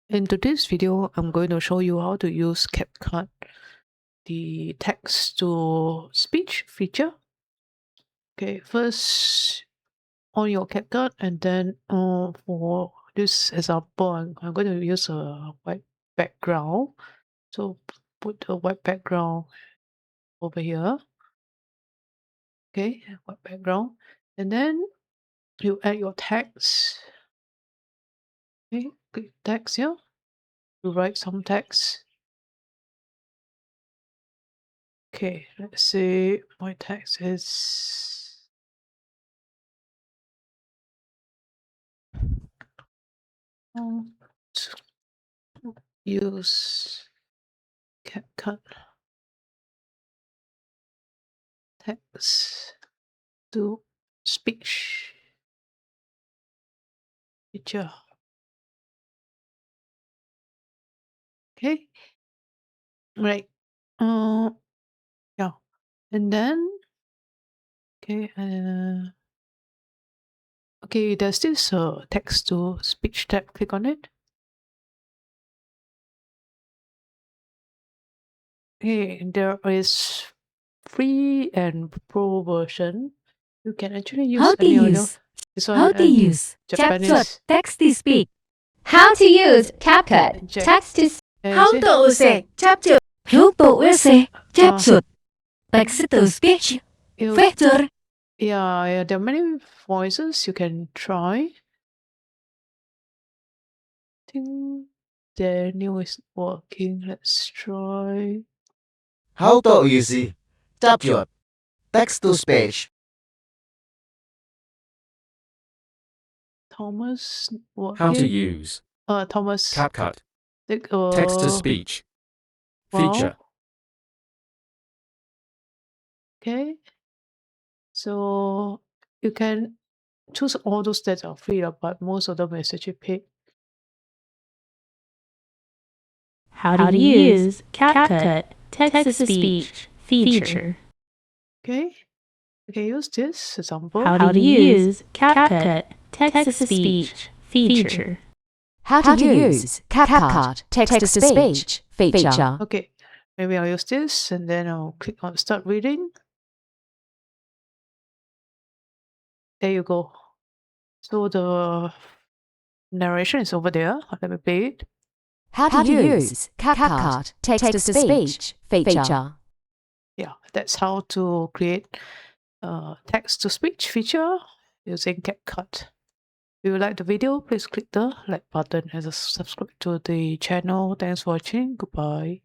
In today's video, I'm going to show you how to use CapCut, the text-to-speech feature. Okay, first on your CapCut, and then for this example, I'm going to use a white background. So put a white background over here. Okay, white background, and then you add your text. Okay, click text here. You write some text. Okay, let's say my text is use CapCut text to speech feature. Okay, right. Yeah, and then okay, there's this text to speech tab. Click on it. Okay, there is free and pro version. You can actually use How to any use? this How one to and use Japanese. CapCut text to speak? How to use CapCut Check. text to How to use CapCut How to use CapCut text to speech feature? Yeah, there are many voices you can try. I think Daniel is working. Let's try. How to use CapCut text to speech? Thomas working. How to use Thomas. CapCut Text text-to-speech feature. Okay. So you can choose all those that are free, but most of them is actually paid. How to use CapCut text to speech feature? Okay. You can use this example. How to use CapCut text to speech feature? How to use CapCut text-to-speech feature. Okay, maybe I'll use this and then I'll click on start reading. There you go. So the narration is over there. Let me play it. How to use CapCut text-to-speech feature. Yeah, that's how to create text-to-speech feature using CapCut. If you like the video, please click the like button and subscribe to the channel. Thanks for watching. Goodbye.